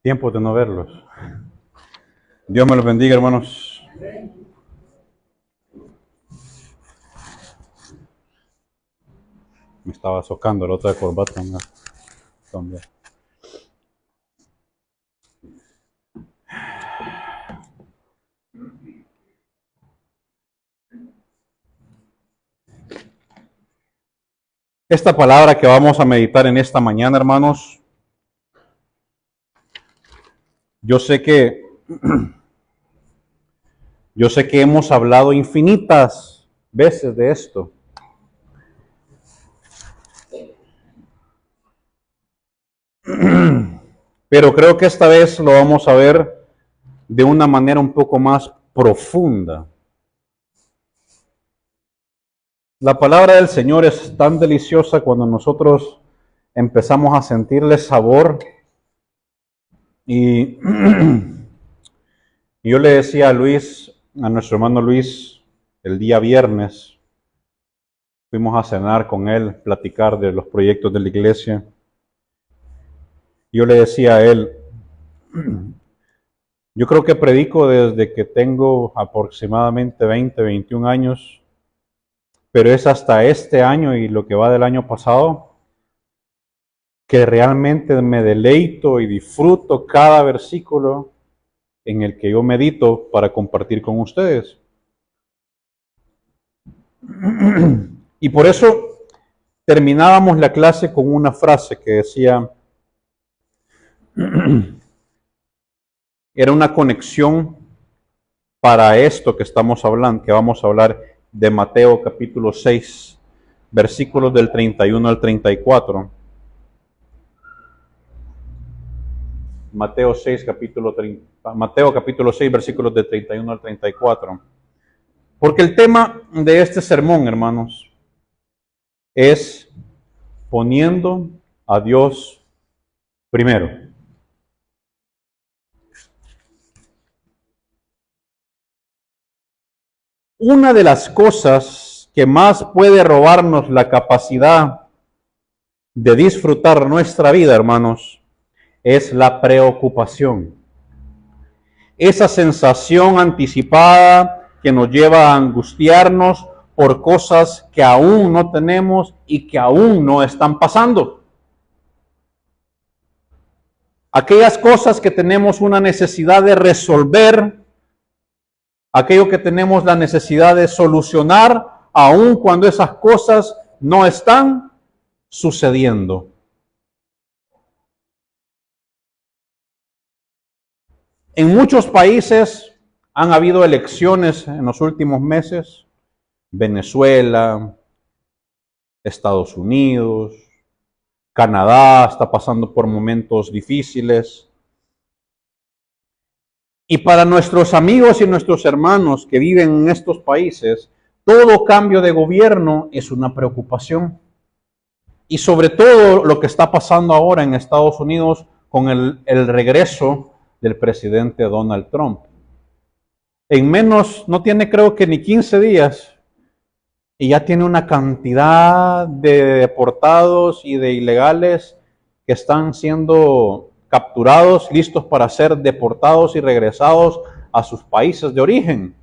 Tiempo de no verlos. Dios me los bendiga, hermanos. Me estaba socando la otra corbata. ¿No? Esta palabra que vamos a meditar en esta mañana, hermanos, yo sé que hemos hablado infinitas veces de esto. Pero creo que esta vez lo vamos a ver de una manera un poco más profunda. La palabra del Señor es tan deliciosa cuando nosotros empezamos a sentirle sabor. Y yo le decía a nuestro hermano Luis, el día viernes, fuimos a cenar con él, platicar de los proyectos de la iglesia. Yo le decía a él, yo creo que predico desde que tengo aproximadamente 20, 21 años, pero es hasta este año y lo que va del año pasado que realmente me deleito y disfruto cada versículo en el que yo medito para compartir con ustedes. Y por eso terminábamos la clase con una frase que decía, era una conexión para esto que estamos hablando, que vamos a hablar de Mateo capítulo 6, versículos del 31 al 34. Mateo capítulo 6, versículos del 31 al 34. Porque el tema de este sermón, hermanos, es poniendo a Dios primero. Una de las cosas que más puede robarnos la capacidad de disfrutar nuestra vida, hermanos, es la preocupación. Esa sensación anticipada que nos lleva a angustiarnos por cosas que aún no tenemos y que aún no están pasando. Aquellas cosas que tenemos una necesidad de resolver, aquello que tenemos la necesidad de solucionar, aun cuando esas cosas no están sucediendo. En muchos países han habido elecciones en los últimos meses. Venezuela, Estados Unidos, Canadá está pasando por momentos difíciles. Y para nuestros amigos y nuestros hermanos que viven en estos países, todo cambio de gobierno es una preocupación. Y sobre todo lo que está pasando ahora en Estados Unidos con el regreso del presidente Donald Trump. En menos, no tiene creo que ni 15 días, y ya tiene una cantidad de deportados y de ilegales que están siendo capturados, listos para ser deportados y regresados a sus países de origen.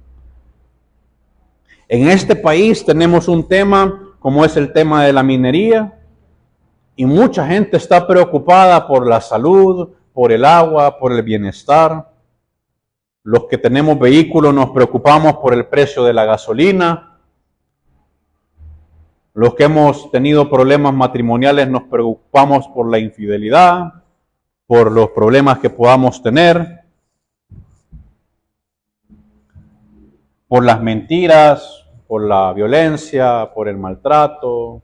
En este país tenemos un tema como es el tema de la minería, y mucha gente está preocupada por la salud, por el agua, por el bienestar. Los que tenemos vehículos nos preocupamos por el precio de la gasolina. Los que hemos tenido problemas matrimoniales nos preocupamos por la infidelidad, por los problemas que podamos tener, por las mentiras, por la violencia, por el maltrato.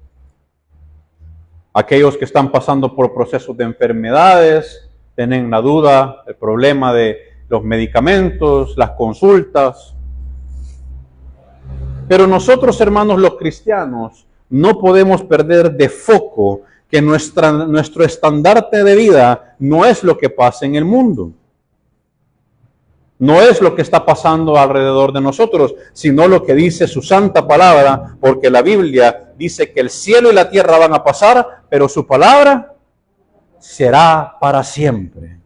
Aquellos que están pasando por procesos de enfermedades, tienen la duda, el problema de los medicamentos, las consultas. Pero nosotros, hermanos, los cristianos, no podemos perder de foco que nuestro estandarte de vida no es lo que pasa en el mundo. No es lo que está pasando alrededor de nosotros, sino lo que dice su santa palabra, porque la Biblia dice que el cielo y la tierra van a pasar, pero su palabra será para siempre.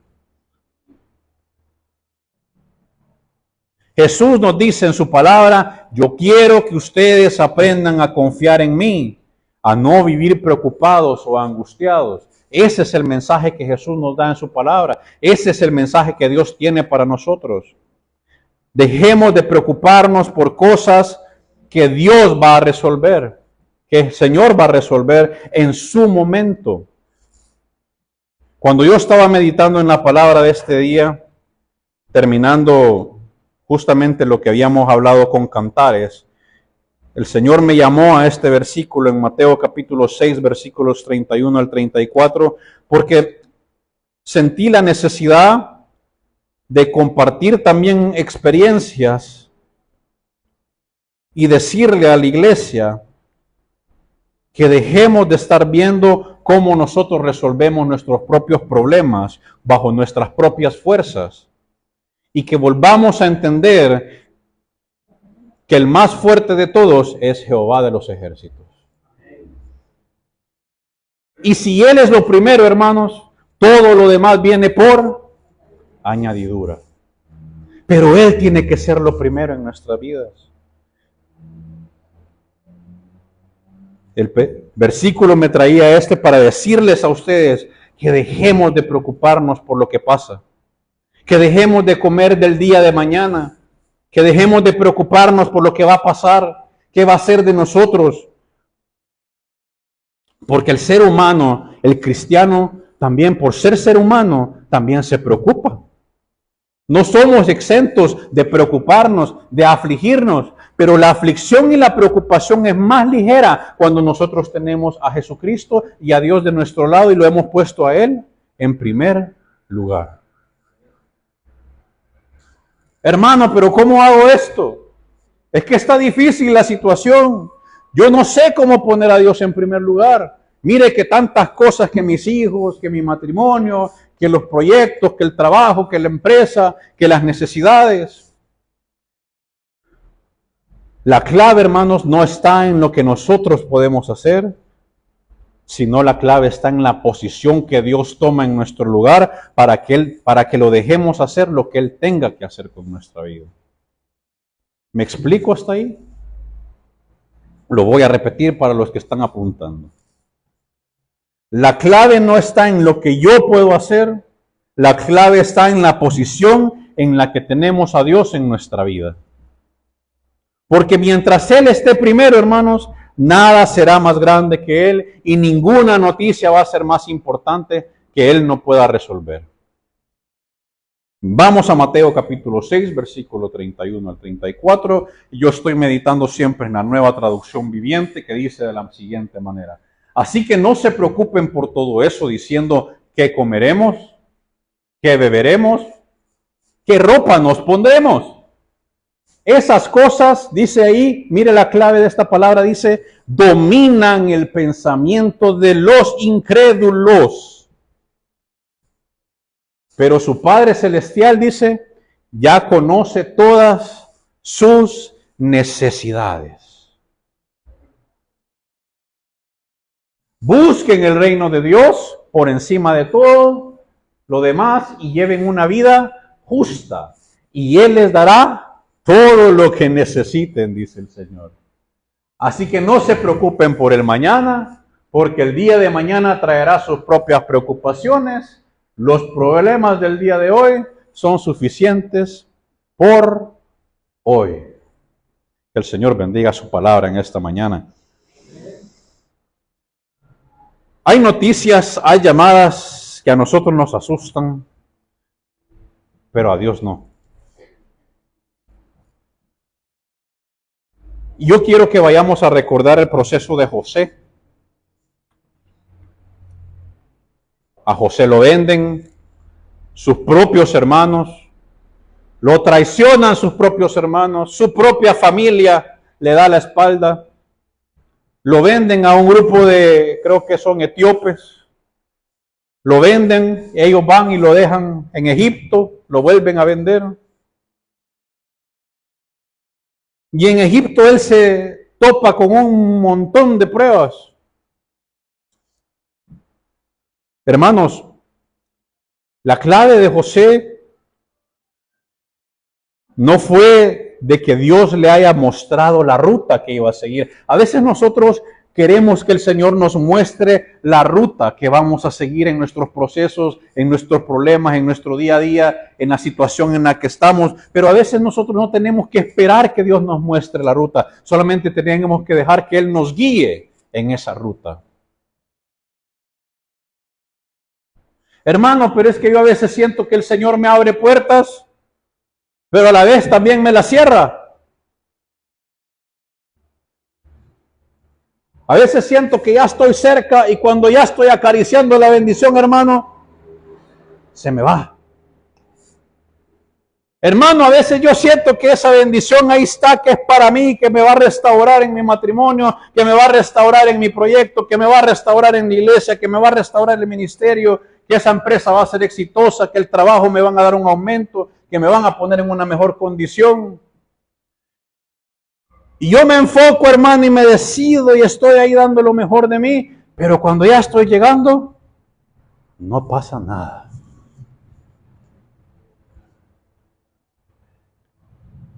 Jesús nos dice en su palabra, yo quiero que ustedes aprendan a confiar en mí, a no vivir preocupados o angustiados. Ese es el mensaje que Jesús nos da en su palabra. Ese es el mensaje que Dios tiene para nosotros. Dejemos de preocuparnos por cosas que Dios va a resolver, que el Señor va a resolver en su momento. Cuando yo estaba meditando en la palabra de este día, terminando justamente lo que habíamos hablado con Cantares, el Señor me llamó a este versículo en Mateo capítulo 6, versículos 31 al 34, porque sentí la necesidad de compartir también experiencias y decirle a la iglesia que dejemos de estar viendo cómo nosotros resolvemos nuestros propios problemas bajo nuestras propias fuerzas y que volvamos a entender que el más fuerte de todos es Jehová de los ejércitos. Y si Él es lo primero, hermanos, todo lo demás viene por añadidura. Pero Él tiene que ser lo primero en nuestras vidas. El versículo me traía para decirles a ustedes que dejemos de preocuparnos por lo que pasa, que dejemos de comer del día de mañana, que dejemos de preocuparnos por lo que va a pasar, qué va a ser de nosotros. Porque el ser humano, el cristiano, también por ser humano, también se preocupa. No somos exentos de preocuparnos, de afligirnos, pero la aflicción y la preocupación es más ligera cuando nosotros tenemos a Jesucristo y a Dios de nuestro lado y lo hemos puesto a Él en primer lugar. Hermano, pero ¿cómo hago esto? Es que está difícil la situación. Yo no sé cómo poner a Dios en primer lugar. Mire que tantas cosas, que mis hijos, que mi matrimonio, que los proyectos, que el trabajo, que la empresa, que las necesidades. La clave, hermanos, no está en lo que nosotros podemos hacer, sino la clave está en la posición que Dios toma en nuestro lugar para que lo dejemos hacer lo que Él tenga que hacer con nuestra vida. ¿Me explico hasta ahí? Lo voy a repetir para los que están apuntando. La clave no está en lo que yo puedo hacer, la clave está en la posición en la que tenemos a Dios en nuestra vida. Porque mientras Él esté primero, hermanos, nada será más grande que Él y ninguna noticia va a ser más importante que Él no pueda resolver. Vamos a Mateo capítulo 6, versículo 31 al 34. Yo estoy meditando siempre en la Nueva Traducción Viviente que dice de la siguiente manera. Así que no se preocupen por todo eso diciendo qué comeremos, qué beberemos, qué ropa nos pondremos. Esas cosas, dice ahí, mire la clave de esta palabra, dice, dominan el pensamiento de los incrédulos. Pero su Padre Celestial, dice, ya conoce todas sus necesidades. Busquen el reino de Dios por encima de todo lo demás y lleven una vida justa. Y Él les dará todo lo que necesiten, dice el Señor. Así que no se preocupen por el mañana, porque el día de mañana traerá sus propias preocupaciones. Los problemas del día de hoy son suficientes por hoy. Que el Señor bendiga su palabra en esta mañana. Hay noticias, hay llamadas que a nosotros nos asustan, pero a Dios no. Yo quiero que vayamos a recordar el proceso de José. A José lo venden sus propios hermanos, lo traicionan sus propios hermanos, su propia familia le da la espalda. Lo venden a un grupo de, creo que son etíopes. Lo venden, ellos van y lo dejan en Egipto, lo vuelven a vender. Y en Egipto él se topa con un montón de pruebas. Hermanos, la clave de José No fue de que Dios le haya mostrado la ruta que iba a seguir. A veces nosotros queremos que el Señor nos muestre la ruta que vamos a seguir en nuestros procesos, en nuestros problemas, en nuestro día a día, en la situación en la que estamos. Pero a veces nosotros no tenemos que esperar que Dios nos muestre la ruta. Solamente tenemos que dejar que Él nos guíe en esa ruta. Hermano, pero es que yo a veces siento que el Señor me abre puertas, pero a la vez también me las cierra. A veces siento que ya estoy cerca y cuando ya estoy acariciando la bendición, hermano, se me va. Hermano, a veces yo siento que esa bendición ahí está, que es para mí, que me va a restaurar en mi matrimonio, que me va a restaurar en mi proyecto, que me va a restaurar en la iglesia, que me va a restaurar en el ministerio, que esa empresa va a ser exitosa, que el trabajo me van a dar un aumento, que me van a poner en una mejor condición. Y yo me enfoco, hermano, y me decido y estoy ahí dando lo mejor de mí, pero cuando ya estoy llegando, no pasa nada.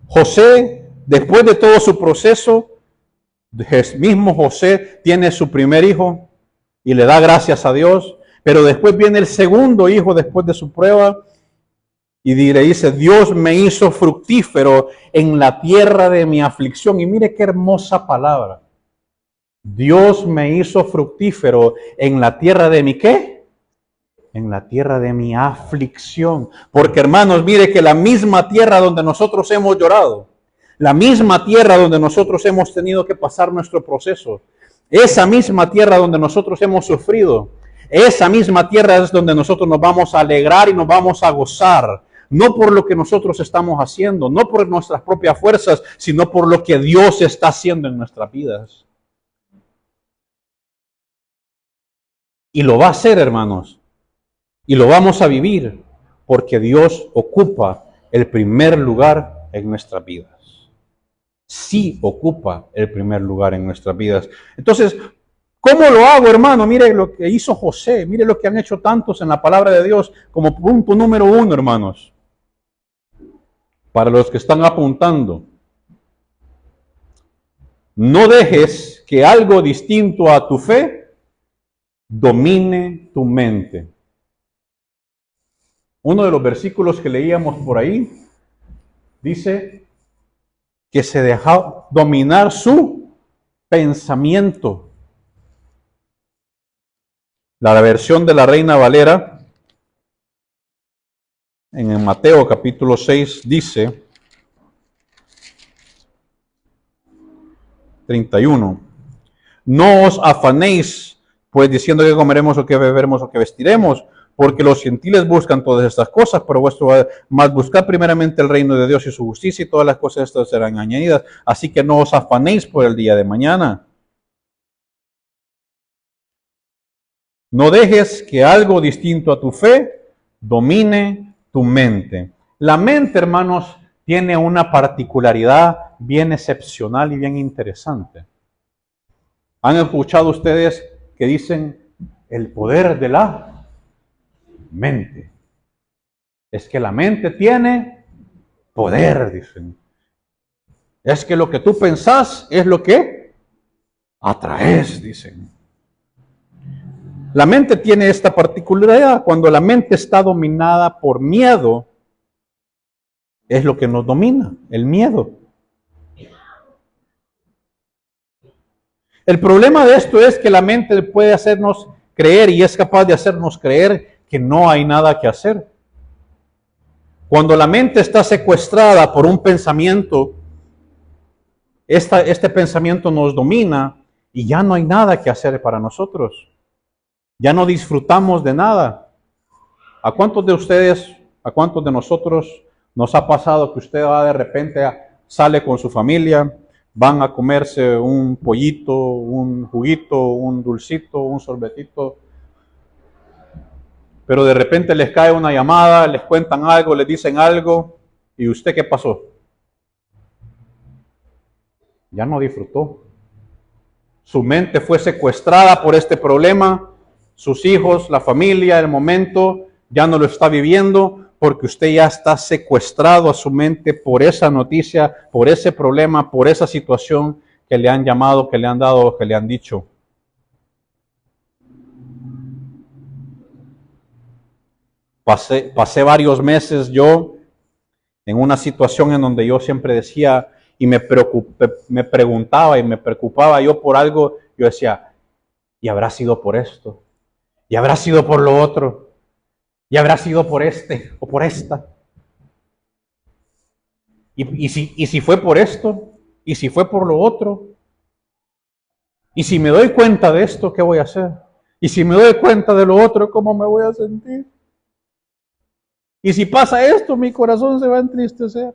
José, después de todo su proceso, el mismo José tiene su primer hijo y le da gracias a Dios, pero después viene el segundo hijo después de su prueba y le dice, Dios me hizo fructífero en la tierra de mi aflicción. Y mire qué hermosa palabra. Dios me hizo fructífero en la tierra de mi ¿qué? En la tierra de mi aflicción. Porque hermanos, mire que la misma tierra donde nosotros hemos llorado, la misma tierra donde nosotros hemos tenido que pasar nuestro proceso, esa misma tierra donde nosotros hemos sufrido, esa misma tierra es donde nosotros nos vamos a alegrar y nos vamos a gozar. No por lo que nosotros estamos haciendo, no por nuestras propias fuerzas, sino por lo que Dios está haciendo en nuestras vidas. Y lo va a hacer, hermanos. Y lo vamos a vivir porque Dios ocupa el primer lugar en nuestras vidas. Sí ocupa el primer lugar en nuestras vidas. Entonces, ¿cómo lo hago, hermano? Mire lo que hizo José, mire lo que han hecho tantos en la palabra de Dios como punto número 1, hermanos. Para los que están apuntando, no dejes que algo distinto a tu fe domine tu mente. Uno de los versículos que leíamos por ahí dice que se deja dominar su pensamiento. La versión de la Reina Valera en Mateo capítulo 6 dice 31, no os afanéis pues diciendo que comeremos o que beberemos o que vestiremos, porque los gentiles buscan todas estas cosas, pero vuestro más buscad primeramente el reino de Dios y su justicia y todas las cosas estas serán añadidas, así que no os afanéis por el día de mañana. No dejes que algo distinto a tu fe domine tu mente. La mente, hermanos, tiene una particularidad bien excepcional y bien interesante. ¿Han escuchado ustedes que dicen el poder de la mente? Es que la mente tiene poder, dicen. Es que lo que tú pensás es lo que atraes, dicen. La mente tiene esta particularidad. Cuando la mente está dominada por miedo, es lo que nos domina, el miedo. El problema de esto es que la mente puede hacernos creer y es capaz de hacernos creer que no hay nada que hacer. Cuando la mente está secuestrada por un pensamiento, este pensamiento nos domina y ya no hay nada que hacer para nosotros. Ya no disfrutamos de nada. ¿A cuántos de ustedes, a cuántos de nosotros nos ha pasado que usted va de repente, sale con su familia, van a comerse un pollito, un juguito, un dulcito, un sorbetito, pero de repente les cae una llamada, les cuentan algo, les dicen algo, y usted qué pasó? Ya no disfrutó. Su mente fue secuestrada por este problema. Sus hijos, la familia, el momento, ya no lo está viviendo porque usted ya está secuestrado a su mente por esa noticia, por ese problema, por esa situación que le han llamado, que le han dado, que le han dicho. Pasé varios meses yo en una situación en donde yo siempre decía y me preguntaba y me preocupaba yo por algo. Yo decía, ¿y habrá sido por esto? ¿Y habrá sido por lo otro? ¿Y habrá sido por este o por esta? ¿Y si fue por esto? ¿Y si fue por lo otro? ¿Y si me doy cuenta de esto, qué voy a hacer? ¿Y si me doy cuenta de lo otro, cómo me voy a sentir? Y si pasa esto, mi corazón se va a entristecer.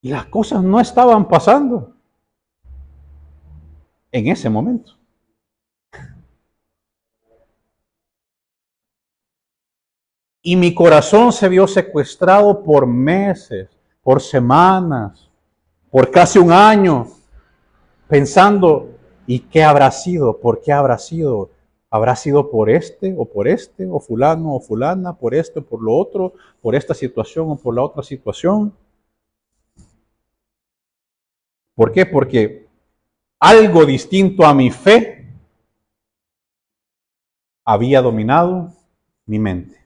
Y las cosas no estaban pasando en ese momento. Y mi corazón se vio secuestrado por meses, por semanas, por casi un año, pensando, ¿y qué habrá sido? ¿Por qué habrá sido? ¿Habrá sido por este, o fulano, o fulana, por esto, por lo otro, por esta situación o por la otra situación? ¿Por qué? Porque algo distinto a mi fe había dominado mi mente.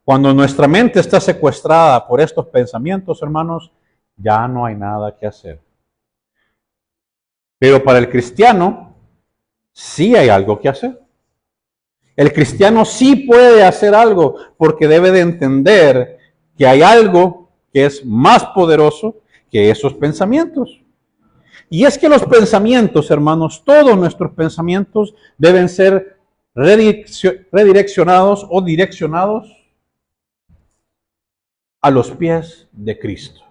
Cuando nuestra mente está secuestrada por estos pensamientos, hermanos, ya no hay nada que hacer. Pero para el cristiano, sí hay algo que hacer. El cristiano sí puede hacer algo porque debe de entender que hay algo que es más poderoso que esos pensamientos. Y es que los pensamientos, hermanos, todos nuestros pensamientos deben ser redireccionados o direccionados a los pies de Cristo.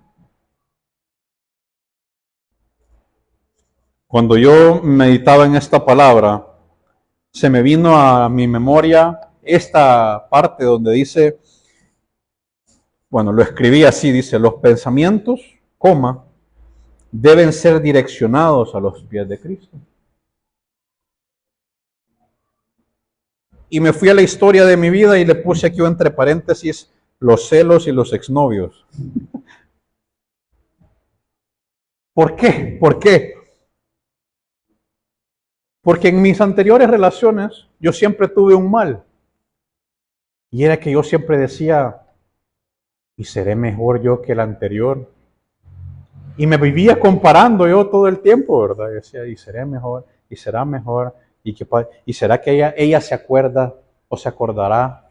Cuando yo meditaba en esta palabra, se me vino a mi memoria esta parte donde dice, bueno, lo escribí así, dice, los pensamientos, deben ser direccionados a los pies de Cristo. Y me fui a la historia de mi vida y le puse aquí entre paréntesis los celos y los exnovios. ¿Por qué? ¿Por qué? Porque en mis anteriores relaciones yo siempre tuve un mal. Y era que yo siempre decía, ¿y seré mejor yo que el anterior? Y me vivía comparando yo todo el tiempo, ¿verdad? Y decía, ¿y seré mejor? ¿Y será mejor? ¿Y será que ella se acuerda o se acordará?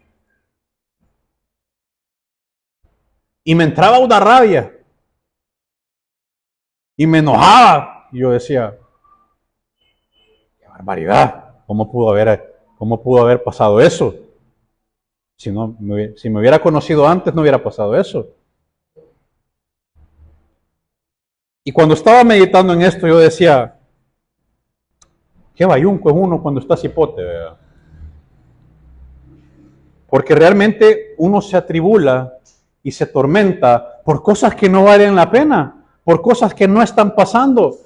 Y me entraba una rabia. Y me enojaba. Y yo decía, qué barbaridad. ¿Cómo pudo haber pasado eso? Si me hubiera conocido antes, no hubiera pasado eso. Y cuando estaba meditando en esto, yo decía, qué bayunco es uno cuando está cipote, ¿verdad? Porque realmente uno se atribula y se tormenta por cosas que no valen la pena, por cosas que no están pasando.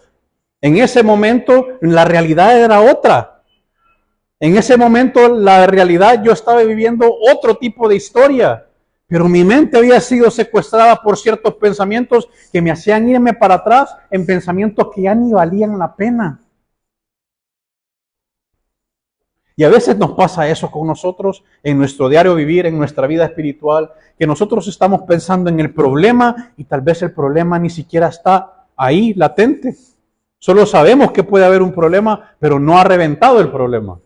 En ese momento la realidad era otra. En ese momento la realidad yo estaba viviendo otro tipo de historia. Pero mi mente había sido secuestrada por ciertos pensamientos que me hacían irme para atrás en pensamientos que ya ni valían la pena. Y a veces nos pasa eso con nosotros en nuestro diario vivir, en nuestra vida espiritual, que nosotros estamos pensando en el problema y tal vez el problema ni siquiera está ahí latente. Solo sabemos que puede haber un problema, pero no ha reventado el problema.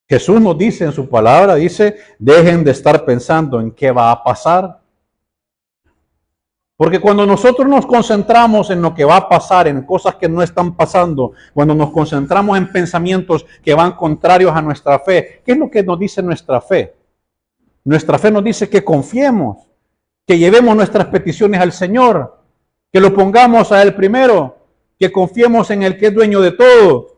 Jesús nos dice en su palabra, dice, dejen de estar pensando en qué va a pasar. Porque cuando nosotros nos concentramos en lo que va a pasar, en cosas que no están pasando, cuando nos concentramos en pensamientos que van contrarios a nuestra fe, ¿qué es lo que nos dice nuestra fe? Nuestra fe nos dice que confiemos, que llevemos nuestras peticiones al Señor, que lo pongamos a Él primero, que confiemos en el que es dueño de todo.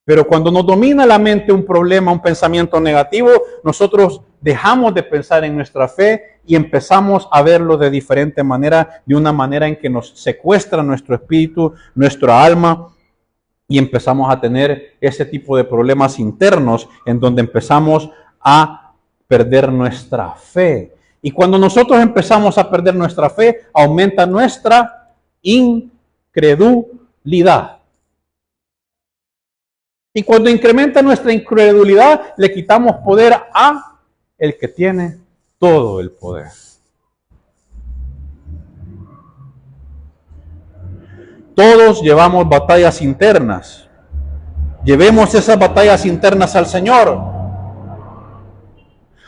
Pero cuando nos domina la mente un problema, un pensamiento negativo, nosotros dejamos de pensar en nuestra fe y empezamos a verlo de diferente manera, de una manera en que nos secuestra nuestro espíritu, nuestra alma, y empezamos a tener ese tipo de problemas internos en donde empezamos a perder nuestra fe. Y cuando nosotros empezamos a perder nuestra fe, aumenta nuestra incredulidad. Y cuando incrementa nuestra incredulidad, le quitamos poder a el que tiene todo el poder. Todos llevamos batallas internas. Llevemos esas batallas internas al Señor.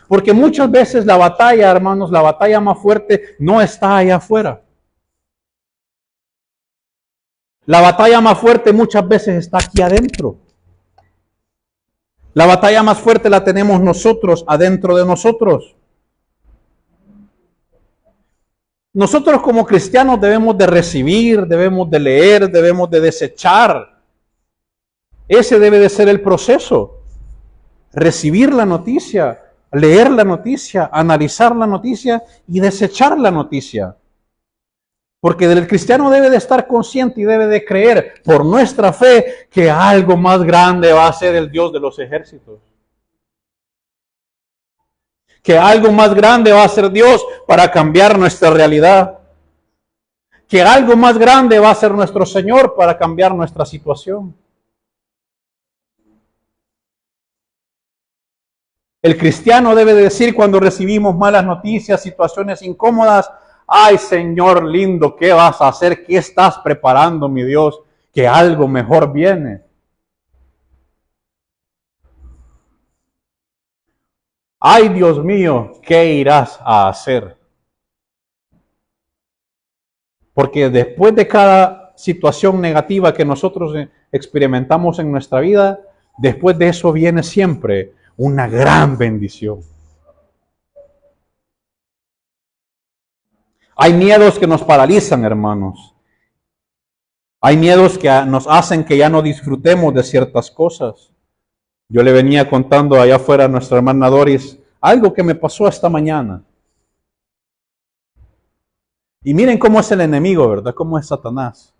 Porque muchas veces la batalla, hermanos, la batalla más fuerte no está allá afuera. La batalla más fuerte muchas veces está aquí adentro. La batalla más fuerte la tenemos nosotros, adentro de nosotros. Nosotros como cristianos debemos de recibir, debemos de leer, debemos de desechar. Ese debe de ser el proceso. Recibir la noticia, leer la noticia, analizar la noticia y desechar la noticia. Porque el cristiano debe de estar consciente y debe de creer por nuestra fe que algo más grande va a ser el Dios de los ejércitos. Que algo más grande va a ser Dios para cambiar nuestra realidad. Que algo más grande va a ser nuestro Señor para cambiar nuestra situación. El cristiano debe de decir cuando recibimos malas noticias, situaciones incómodas: ay, Señor lindo, ¿qué vas a hacer? ¿Qué estás preparando, mi Dios? Que algo mejor viene. Ay, Dios mío, ¿qué irás a hacer? Porque después de cada situación negativa que nosotros experimentamos en nuestra vida, después de eso viene siempre una gran bendición. Hay miedos que nos paralizan, hermanos. Hay miedos que nos hacen que ya no disfrutemos de ciertas cosas. Yo le venía contando allá afuera a nuestra hermana Doris algo que me pasó esta mañana. Y miren cómo es el enemigo, ¿verdad? Cómo es Satanás.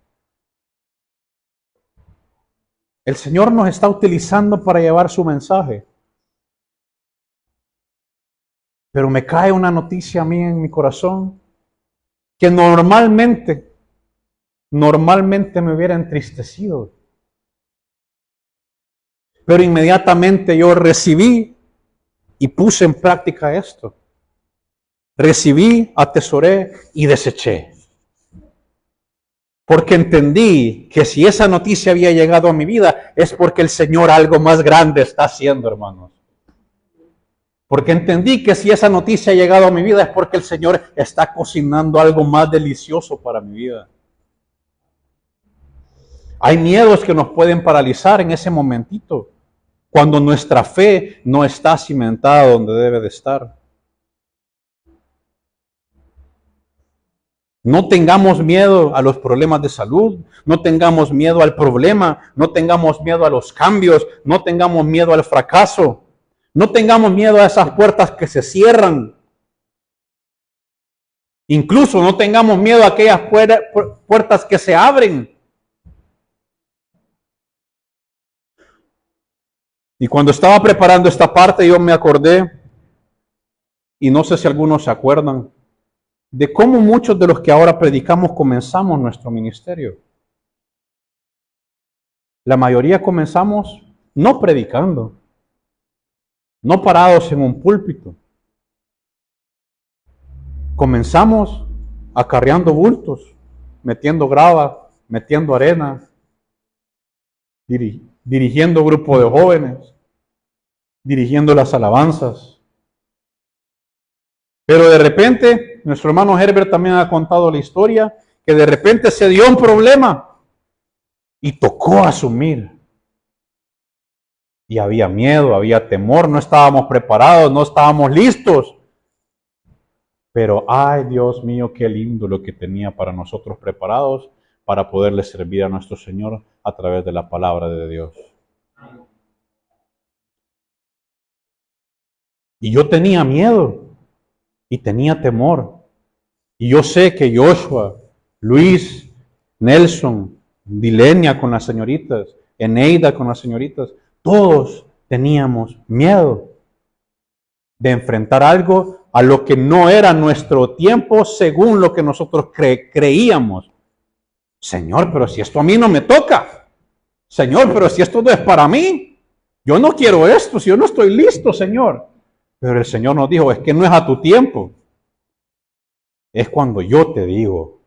El Señor nos está utilizando para llevar su mensaje. Pero me cae una noticia a mí en mi corazón que normalmente me hubiera entristecido. Pero inmediatamente yo recibí y puse en práctica esto. Recibí, atesoré y deseché. Porque entendí que si esa noticia había llegado a mi vida, es porque el Señor algo más grande está haciendo, hermanos. Porque entendí que si esa noticia ha llegado a mi vida, es porque el Señor está cocinando algo más delicioso para mi vida. Hay miedos que nos pueden paralizar en ese momentito, cuando nuestra fe no está cimentada donde debe de estar. No tengamos miedo a los problemas de salud, no tengamos miedo al problema, no tengamos miedo a los cambios, no tengamos miedo al fracaso, no tengamos miedo a esas puertas que se cierran. Incluso no tengamos miedo a aquellas puertas que se abren. Y cuando estaba preparando esta parte, yo me acordé, y no sé si algunos se acuerdan, de cómo muchos de los que ahora predicamos comenzamos nuestro ministerio. La mayoría comenzamos no predicando, no parados en un púlpito. Comenzamos acarreando bultos, metiendo grava, metiendo arena, dirigiendo grupo de jóvenes, dirigiendo las alabanzas. Pero de repente, nuestro hermano Herbert también ha contado la historia, que de repente se dio un problema y tocó asumir. Y había miedo, había temor, no estábamos preparados, no estábamos listos. Pero, ay, Dios mío, qué lindo lo que tenía para nosotros preparados para poderle servir a nuestro Señor a través de la palabra de Dios. Y yo tenía miedo y tenía temor. Y yo sé que Joshua, Luis, Nelson, Dilenia con las señoritas, Eneida con las señoritas, todos teníamos miedo de enfrentar algo a lo que no era nuestro tiempo según lo que nosotros creíamos. Señor, pero si esto a mí no me toca. Señor, pero si esto no es para mí. Yo no quiero esto, si yo no estoy listo, Señor. Pero el Señor nos dijo, es que no es a tu tiempo. Es cuando yo te digo.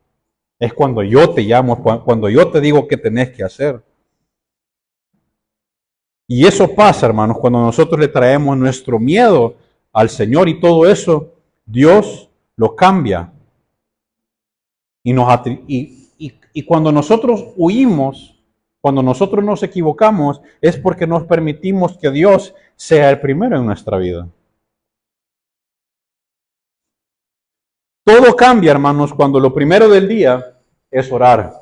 Es cuando yo te llamo, cuando yo te digo qué tenés que hacer. Y eso pasa, hermanos, cuando nosotros le traemos nuestro miedo al Señor y todo eso, Dios lo cambia. Y cuando nosotros huimos, cuando nosotros nos equivocamos, es porque nos permitimos que Dios sea el primero en nuestra vida. Todo cambia, hermanos, cuando lo primero del día es orar.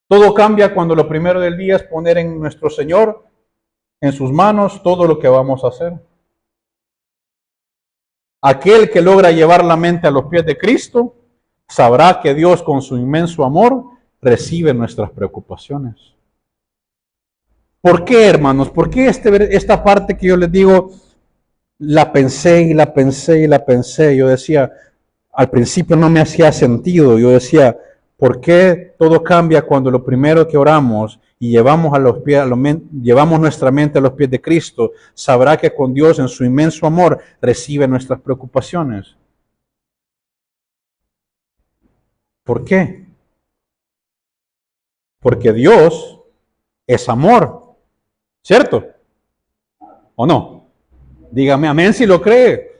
Todo cambia cuando lo primero del día es poner en nuestro Señor, en sus manos, todo lo que vamos a hacer. Aquel que logra llevar la mente a los pies de Cristo, sabrá que Dios con su inmenso amor recibe nuestras preocupaciones. ¿Por qué, hermanos? ¿Por qué esta parte que yo les digo, la pensé y la pensé y la pensé? Yo decía, al principio no me hacía sentido. Yo decía, ¿por qué todo cambia cuando lo primero que oramos y llevamos nuestra mente a los pies de Cristo, sabrá que con Dios en su inmenso amor recibe nuestras preocupaciones? ¿Por qué? Porque Dios es amor, ¿cierto? ¿O no? Dígame amén si lo cree.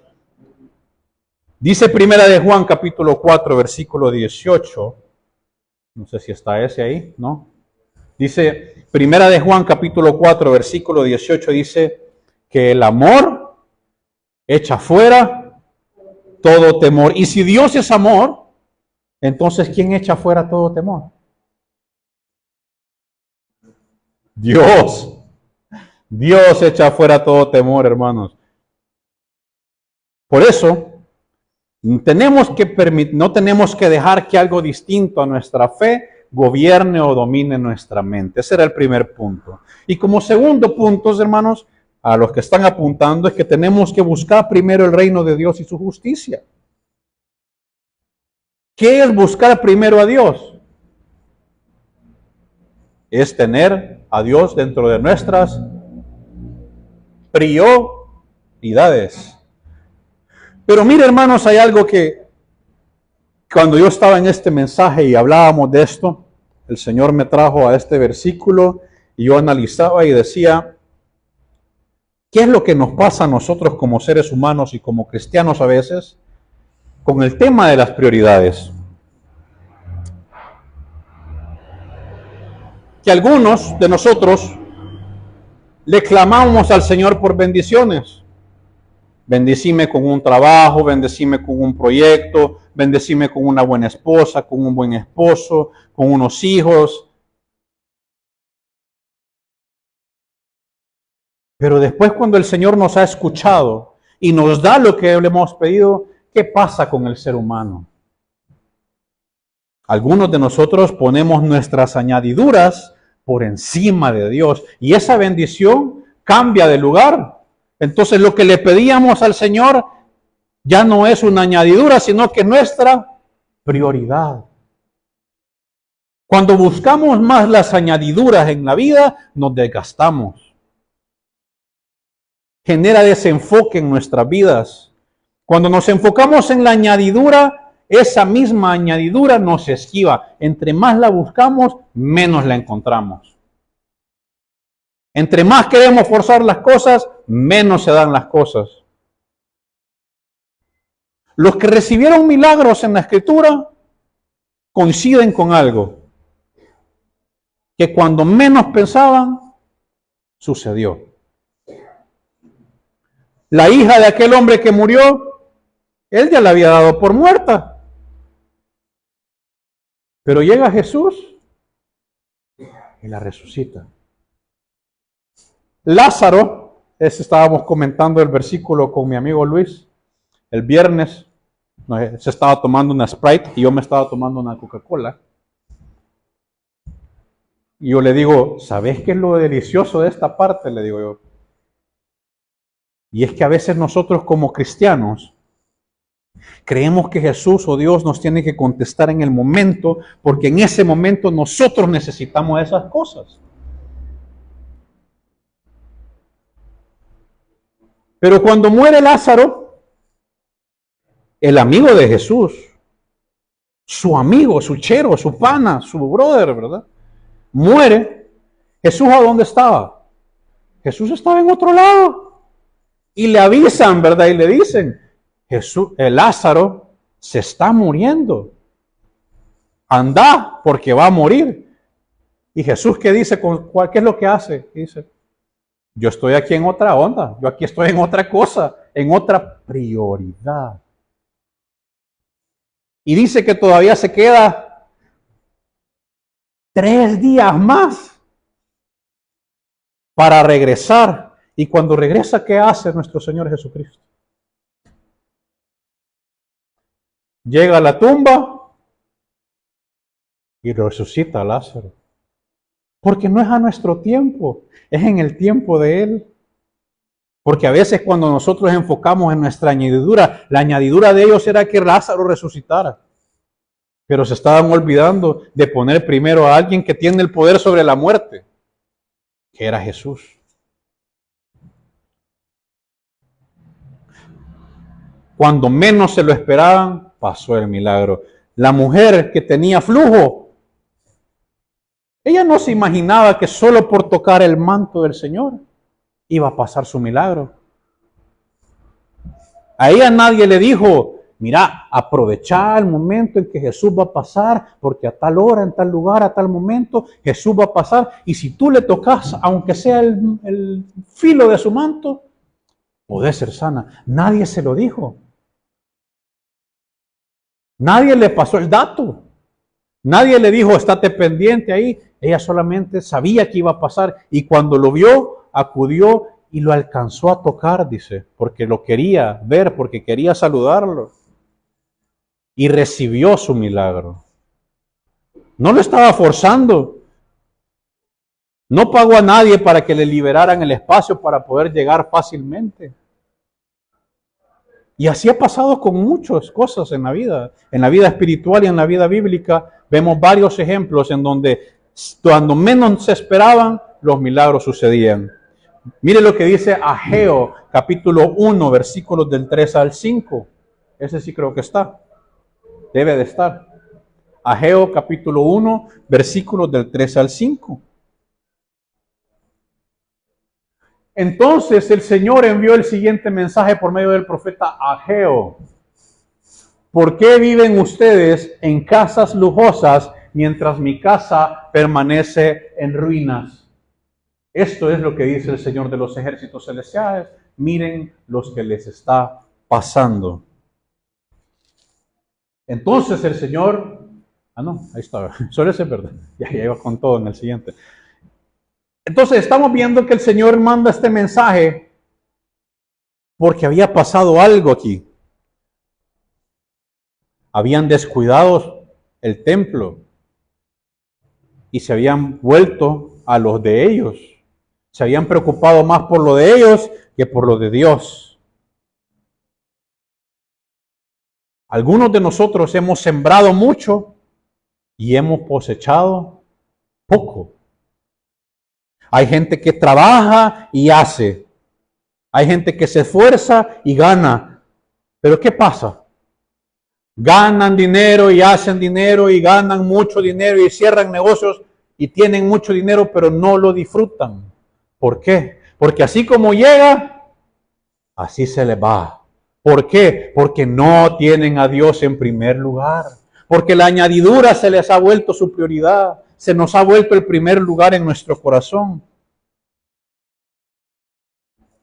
Dice Primera de Juan capítulo 4 versículo 18. No sé si está ese ahí, ¿no? Dice Primera de Juan capítulo 4 versículo 18, dice que el amor echa fuera todo temor. Y si Dios es amor, entonces ¿quién echa fuera todo temor? Dios. Dios echa fuera todo temor, hermanos. Por eso, no tenemos que dejar que algo distinto a nuestra fe gobierne o domine nuestra mente. Ese era el primer punto. Y como segundo punto, hermanos, a los que están apuntando, es que tenemos que buscar primero el reino de Dios y su justicia. ¿Qué es buscar primero a Dios? Es tener a Dios dentro de nuestras prioridades. Pero mire, hermanos, hay algo que cuando yo estaba en este mensaje y hablábamos de esto, el Señor me trajo a este versículo y yo analizaba y decía, ¿qué es lo que nos pasa a nosotros como seres humanos y como cristianos a veces con el tema de las prioridades? Que algunos de nosotros le clamamos al Señor por bendiciones. Bendecime con un trabajo, bendecime con un proyecto, bendecime con una buena esposa, con un buen esposo, con unos hijos. Pero después cuando el Señor nos ha escuchado y nos da lo que le hemos pedido, ¿qué pasa con el ser humano? Algunos de nosotros ponemos nuestras añadiduras por encima de Dios y esa bendición cambia de lugar. Entonces lo que le pedíamos al Señor ya no es una añadidura, sino que es nuestra prioridad. Cuando buscamos más las añadiduras en la vida, nos desgastamos. Genera desenfoque en nuestras vidas. Cuando nos enfocamos en la añadidura, esa misma añadidura nos esquiva. Entre más la buscamos, menos la encontramos. Entre más queremos forzar las cosas, menos se dan las cosas. Los que recibieron milagros en la Escritura coinciden con algo, que cuando menos pensaban, sucedió. La hija de aquel hombre que murió, él ya la había dado por muerta. Pero llega Jesús y la resucita. Lázaro, estábamos comentando el versículo con mi amigo Luis, el viernes, se estaba tomando una Sprite y yo me estaba tomando una Coca-Cola. Y yo le digo, ¿sabes qué es lo delicioso de esta parte? Le digo yo. Y es que a veces nosotros como cristianos creemos que Jesús o Dios nos tiene que contestar en el momento, porque en ese momento nosotros necesitamos esas cosas. Pero cuando muere Lázaro, el amigo de Jesús, su amigo, su chero, su pana, su brother, ¿verdad? Muere. ¿Jesús a dónde estaba? Jesús estaba en otro lado. Y le avisan, ¿verdad? Y le dicen, el Lázaro se está muriendo. Anda, porque va a morir. Y Jesús, ¿qué dice? ¿Qué es lo que hace? Dice, yo estoy aquí en otra onda. Yo aquí estoy en otra cosa, en otra prioridad. Y dice que todavía se queda 3 días más para regresar. Y cuando regresa, ¿qué hace nuestro Señor Jesucristo? Llega a la tumba y resucita a Lázaro. Porque no es a nuestro tiempo, es en el tiempo de Él. Porque a veces cuando nosotros enfocamos en nuestra añadidura, la añadidura de ellos era que Lázaro resucitara. Pero se estaban olvidando de poner primero a alguien que tiene el poder sobre la muerte, que era Jesús. Cuando menos se lo esperaban, pasó el milagro. La mujer que tenía flujo, ella no se imaginaba que solo por tocar el manto del Señor iba a pasar su milagro. A ella nadie le dijo, mira, aprovecha el momento en que Jesús va a pasar, porque a tal hora, en tal lugar, a tal momento, Jesús va a pasar. Y si tú le tocas, aunque sea el filo de su manto, podés ser sana. Nadie se lo dijo. Nadie le pasó el dato. Nadie le dijo, estate pendiente ahí. Ella solamente sabía que iba a pasar. Y cuando lo vio, acudió y lo alcanzó a tocar, dice, porque lo quería ver, porque quería saludarlo. Y recibió su milagro. No lo estaba forzando. No pagó a nadie para que le liberaran el espacio para poder llegar fácilmente. Y así ha pasado con muchas cosas en la vida espiritual y en la vida bíblica. Vemos varios ejemplos en donde cuando menos se esperaban, los milagros sucedían. Mire lo que dice Ageo, capítulo 1, versículos del 3 al 5. Ese sí creo que está. Debe de estar. Ageo, capítulo 1, versículos del 3 al 5. Entonces el Señor envió el siguiente mensaje por medio del profeta Ageo. ¿Por qué viven ustedes en casas lujosas mientras mi casa permanece en ruinas? Esto es lo que dice el Señor de los ejércitos celestiales. Miren los que les está pasando. Entonces el Señor... ahí está. Solo ese es verdad. Ya iba con todo en el siguiente. Entonces estamos viendo que el Señor manda este mensaje porque había pasado algo aquí. Habían descuidado el templo y se habían vuelto a los de ellos. Se habían preocupado más por lo de ellos que por lo de Dios. Algunos de nosotros hemos sembrado mucho y hemos cosechado poco. Hay gente que trabaja y hace. Hay gente que se esfuerza y gana. Pero ¿qué pasa? Ganan dinero y hacen dinero y ganan mucho dinero y cierran negocios y tienen mucho dinero, pero no lo disfrutan. ¿Por qué? Porque así como llega, así se les va. ¿Por qué? Porque no tienen a Dios en primer lugar. Porque la añadidura se les ha vuelto su prioridad. Se nos ha vuelto el primer lugar en nuestro corazón.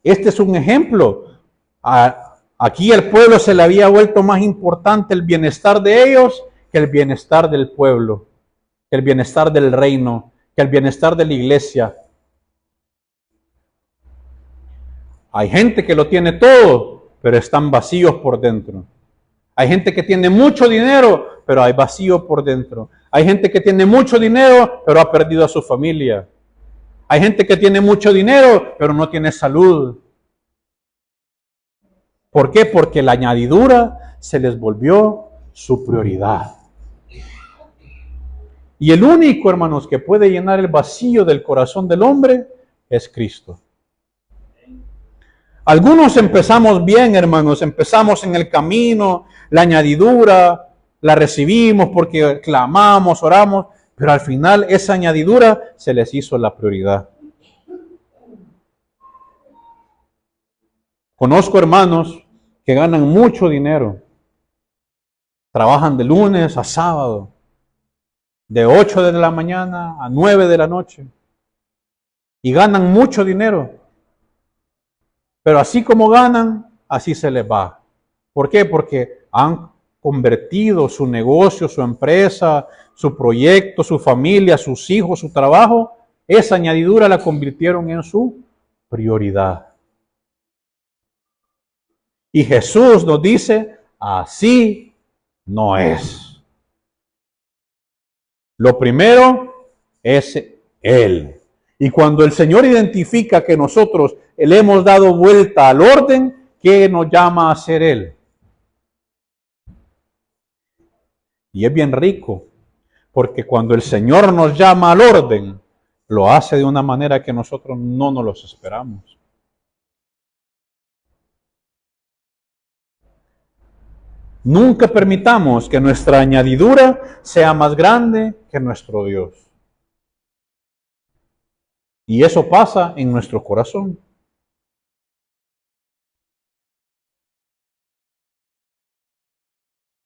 Este es un ejemplo. Aquí al pueblo se le había vuelto más importante el bienestar de ellos que el bienestar del pueblo, que el bienestar del reino, que el bienestar de la iglesia. Hay gente que lo tiene todo, pero están vacíos por dentro. Hay gente que tiene mucho dinero, pero hay vacío por dentro. Hay gente que tiene mucho dinero, pero ha perdido a su familia. Hay gente que tiene mucho dinero, pero no tiene salud. ¿Por qué? Porque la añadidura se les volvió su prioridad. Y el único, hermanos, que puede llenar el vacío del corazón del hombre es Cristo. Algunos empezamos bien, hermanos, empezamos en el camino, la añadidura, la recibimos porque clamamos, oramos, pero al final esa añadidura se les hizo la prioridad. Conozco hermanos que ganan mucho dinero, trabajan de lunes a sábado, de 8 de la mañana a 9 de la noche, y ganan mucho dinero. Pero así como ganan, así se les va. ¿Por qué? Porque han convertido su negocio, su empresa, su proyecto, su familia, sus hijos, su trabajo, esa añadidura la convirtieron en su prioridad. Y Jesús nos dice, así no es. Lo primero es Él. Y cuando el Señor identifica que nosotros le hemos dado vuelta al orden, ¿qué nos llama a hacer Él? Y es bien rico, porque cuando el Señor nos llama al orden, lo hace de una manera que nosotros no nos los esperamos. Nunca permitamos que nuestra añadidura sea más grande que nuestro Dios. Y eso pasa en nuestro corazón.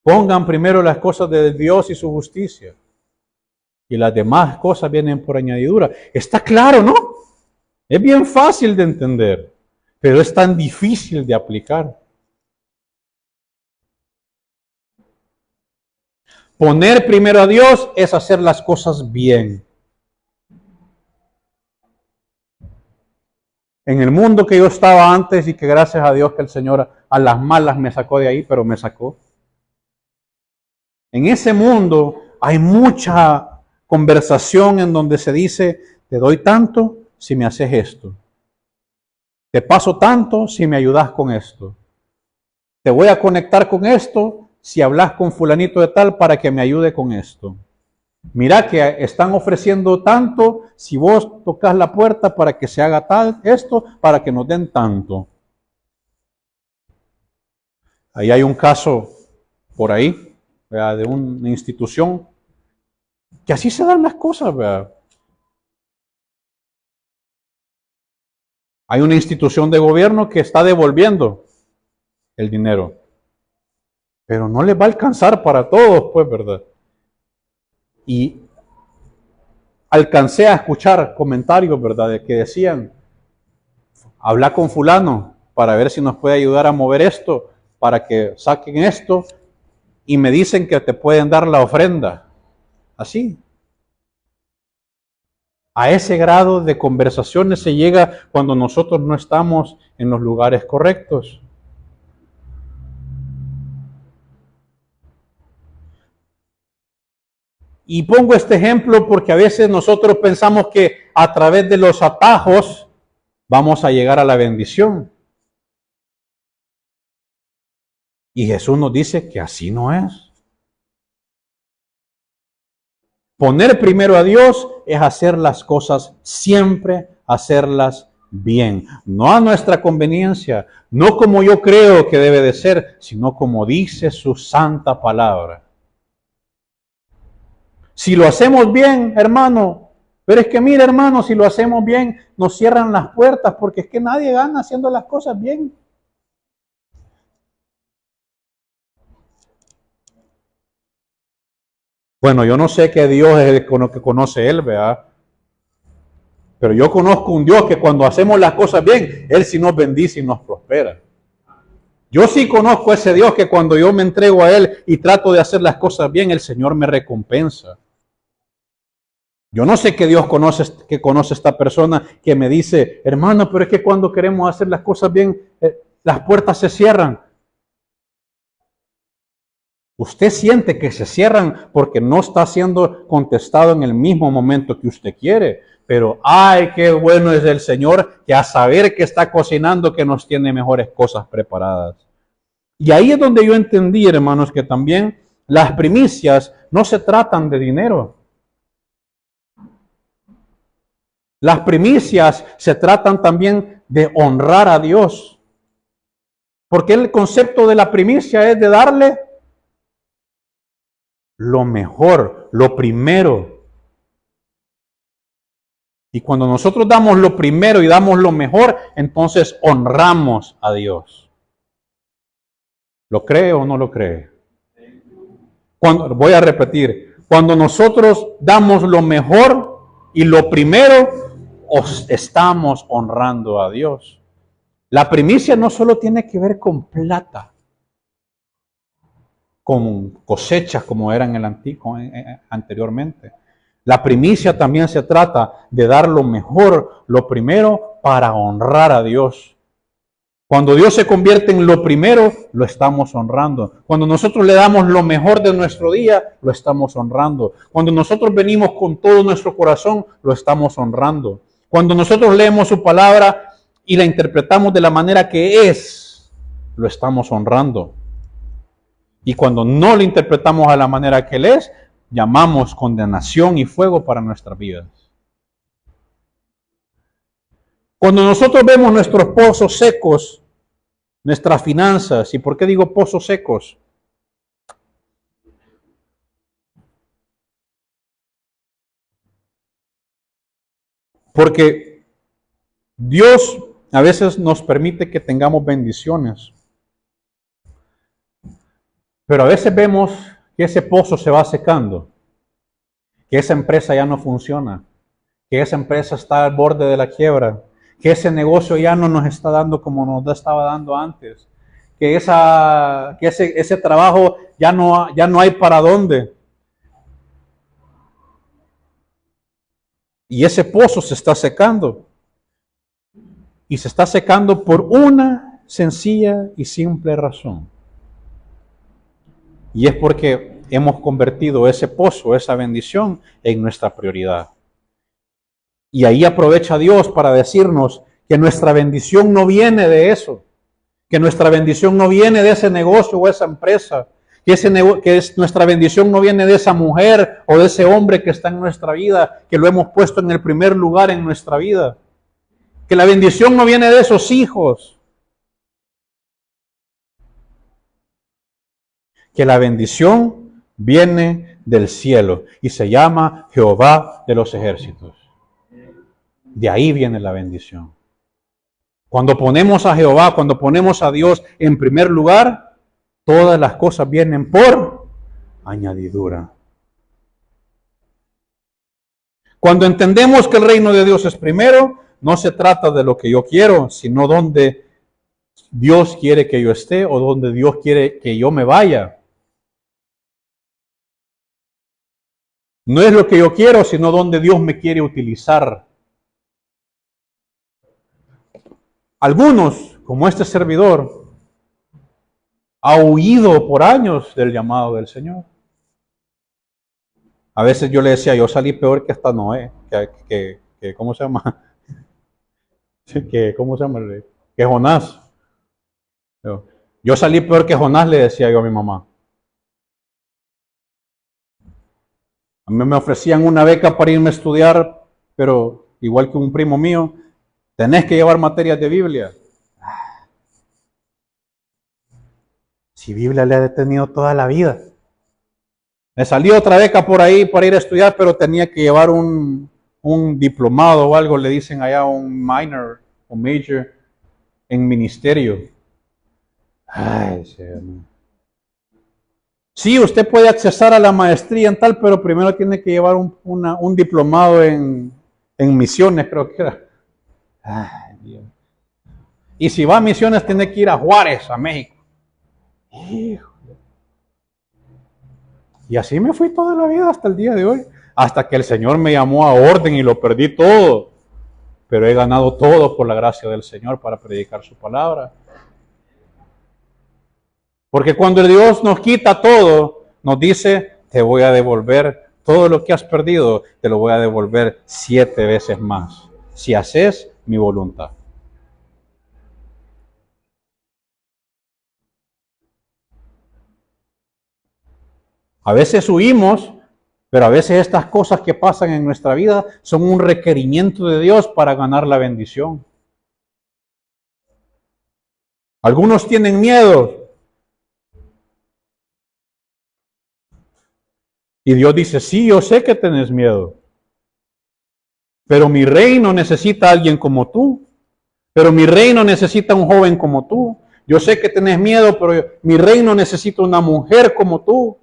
Pongan primero las cosas de Dios y su justicia. Y las demás cosas vienen por añadidura. Está claro, ¿no? Es bien fácil de entender, pero es tan difícil de aplicar. Poner primero a Dios es hacer las cosas bien. En el mundo que yo estaba antes y que gracias a Dios que el Señor a las malas me sacó de ahí, pero me sacó. En ese mundo hay mucha conversación en donde se dice, te doy tanto si me haces esto. Te paso tanto si me ayudas con esto. Te voy a conectar con esto si hablas con fulanito de tal para que me ayude con esto. Mira que están ofreciendo tanto si vos tocas la puerta para que se haga tal, esto, para que nos den tanto. Ahí hay un caso por ahí, ¿verdad? De una institución que así se dan las cosas, ¿verdad? Hay una institución de gobierno que está devolviendo el dinero, pero no les va a alcanzar para todos, pues, ¿verdad? Y alcancé a escuchar comentarios, ¿verdad?, de que decían, habla con fulano para ver si nos puede ayudar a mover esto, para que saquen esto, y me dicen que te pueden dar la ofrenda. Así. A ese grado de conversaciones se llega cuando nosotros no estamos en los lugares correctos. Y pongo este ejemplo porque a veces nosotros pensamos que a través de los atajos vamos a llegar a la bendición. Y Jesús nos dice que así no es. Poner primero a Dios es hacer las cosas siempre, hacerlas bien. No a nuestra conveniencia, no como yo creo que debe de ser, sino como dice su santa palabra. Si lo hacemos bien, hermano, pero es que mira, hermano, si lo hacemos bien, nos cierran las puertas, porque es que nadie gana haciendo las cosas bien. Bueno, yo no sé qué Dios es el que conoce él, ¿verdad? Pero yo conozco un Dios que cuando hacemos las cosas bien, Él sí nos bendice y nos prospera. Yo sí conozco a ese Dios que cuando yo me entrego a Él y trato de hacer las cosas bien, el Señor me recompensa. Yo no sé que conoce esta persona que me dice, hermano, pero es que cuando queremos hacer las cosas bien, las puertas se cierran. Usted siente que se cierran porque no está siendo contestado en el mismo momento que usted quiere. Pero, ay, qué bueno es el Señor que a saber que está cocinando, que nos tiene mejores cosas preparadas. Y ahí es donde yo entendí, hermanos, que también las primicias no se tratan de dinero. Las primicias se tratan también de honrar a Dios. Porque el concepto de la primicia es de darle lo mejor, lo primero. Y cuando nosotros damos lo primero y damos lo mejor, entonces honramos a Dios. ¿Lo cree o no lo cree? Voy a repetir, cuando nosotros damos lo mejor y lo primero, estamos honrando a Dios. La primicia no solo tiene que ver con plata, con cosechas como eran el antiguo, anteriormente. La primicia también se trata de dar lo mejor, lo primero, para honrar a Dios. Cuando Dios se convierte en lo primero, lo estamos honrando. Cuando nosotros le damos lo mejor de nuestro día, lo estamos honrando. Cuando nosotros venimos con todo nuestro corazón, lo estamos honrando. Cuando nosotros leemos su palabra y la interpretamos de la manera que es, lo estamos honrando. Y cuando no lo interpretamos a la manera que Él es, llamamos condenación y fuego para nuestras vidas. Cuando nosotros vemos nuestros pozos secos, nuestras finanzas, ¿y por qué digo pozos secos? Porque Dios a veces nos permite que tengamos bendiciones. Pero a veces vemos que ese pozo se va secando, que esa empresa ya no funciona, que esa empresa está al borde de la quiebra, que ese negocio ya no nos está dando como nos estaba dando antes, que ese trabajo ya no hay para dónde. Y ese pozo se está secando. Y se está secando por una sencilla y simple razón. Y es porque hemos convertido ese pozo, esa bendición, en nuestra prioridad. Y ahí aprovecha Dios para decirnos que nuestra bendición no viene de eso, que nuestra bendición no viene de ese negocio o esa empresa, nuestra bendición no viene de esa mujer o de ese hombre que está en nuestra vida, que lo hemos puesto en el primer lugar en nuestra vida. Que la bendición no viene de esos hijos. Que la bendición viene del cielo y se llama Jehová de los ejércitos. De ahí viene la bendición. Cuando ponemos a Jehová, cuando ponemos a Dios en primer lugar, todas las cosas vienen por añadidura. Cuando entendemos que el reino de Dios es primero, no se trata de lo que yo quiero, sino donde Dios quiere que yo esté o donde Dios quiere que yo me vaya. No es lo que yo quiero, sino donde Dios me quiere utilizar. Algunos, como este servidor, ha huido por años del llamado del Señor. A veces yo le decía, yo salí peor que hasta Noé, ¿cómo se llama? ¿Cómo se llama? Que Jonás. Yo salí peor que Jonás, le decía yo a mi mamá. A mí me ofrecían una beca para irme a estudiar, pero igual que un primo mío, tenés que llevar materias de Biblia. Si Biblia le he tenido toda la vida. Me salió otra beca por ahí para ir a estudiar, pero tenía que llevar un diplomado o algo, le dicen allá, un minor o major en ministerio. Ay, Señor. Sí, usted puede accesar a la maestría en tal, pero primero tiene que llevar un diplomado en misiones, creo que era. Ay, Dios. Y si va a misiones, tiene que ir a Juárez, a México. Hijo. Y así me fui toda la vida hasta el día de hoy. hasta que el Señor me llamó a orden y lo perdí todo. Pero he ganado todo por la gracia del Señor para predicar su palabra. Porque cuando Dios nos quita todo, nos dice, te voy a devolver todo lo que has perdido, te lo voy a devolver 7 veces más, si haces mi voluntad. A veces huimos, pero a veces estas cosas que pasan en nuestra vida son un requerimiento de Dios para ganar la bendición. Algunos tienen miedo. Y Dios dice, sí, yo sé que tenés miedo. Pero mi reino necesita a alguien como tú. Pero mi reino necesita un joven como tú. Yo sé que tenés miedo, pero mi reino necesita una mujer como tú.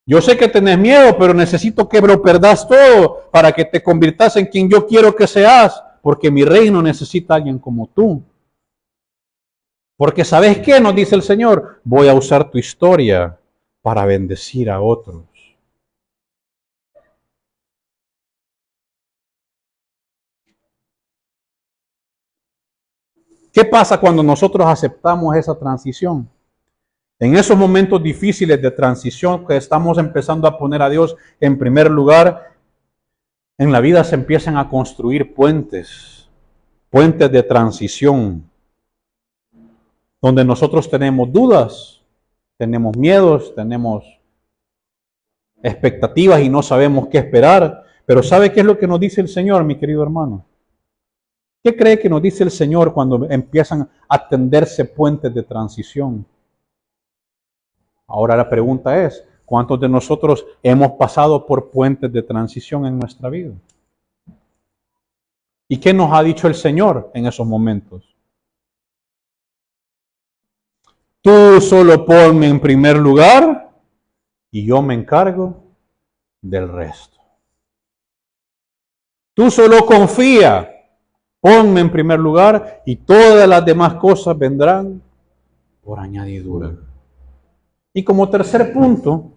Yo sé que tenés miedo, pero necesito que lo perdas todo para que te conviertas en quien yo quiero que seas. Porque mi reino necesita a alguien como tú. Porque ¿sabes qué? Nos dice el Señor. Voy a usar tu historia para bendecir a otros. ¿Qué pasa cuando nosotros aceptamos esa transición? En esos momentos difíciles de transición que estamos empezando a poner a Dios en primer lugar, en la vida se empiezan a construir puentes de transición, donde nosotros tenemos dudas, tenemos miedos, tenemos expectativas y no sabemos qué esperar. Pero ¿sabe qué es lo que nos dice el Señor, mi querido hermano? ¿Qué cree que nos dice el Señor cuando empiezan a tenderse puentes de transición? Ahora la pregunta es, ¿cuántos de nosotros hemos pasado por puentes de transición en nuestra vida? ¿Y qué nos ha dicho el Señor en esos momentos? Tú solo ponme en primer lugar y yo me encargo del resto. Tú solo confía, ponme en primer lugar y todas las demás cosas vendrán por añadidura. Y como tercer punto,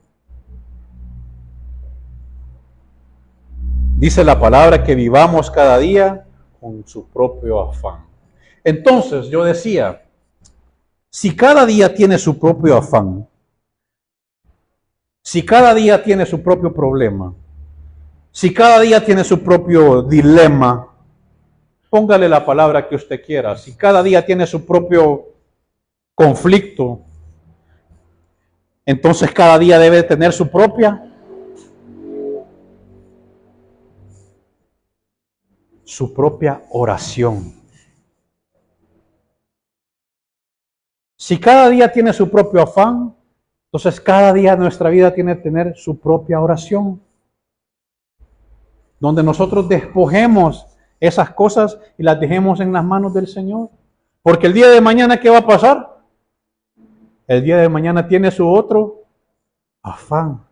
dice la palabra que vivamos cada día con su propio afán. Entonces yo decía, si cada día tiene su propio afán, si cada día tiene su propio problema, si cada día tiene su propio dilema, póngale la palabra que usted quiera, si cada día tiene su propio conflicto, entonces cada día debe tener su propia oración. Si cada día tiene su propio afán, entonces cada día nuestra vida tiene que tener su propia oración, donde nosotros despojemos esas cosas y las dejemos en las manos del Señor. Porque el día de mañana, ¿qué va a pasar? El día de mañana tiene su otro afán.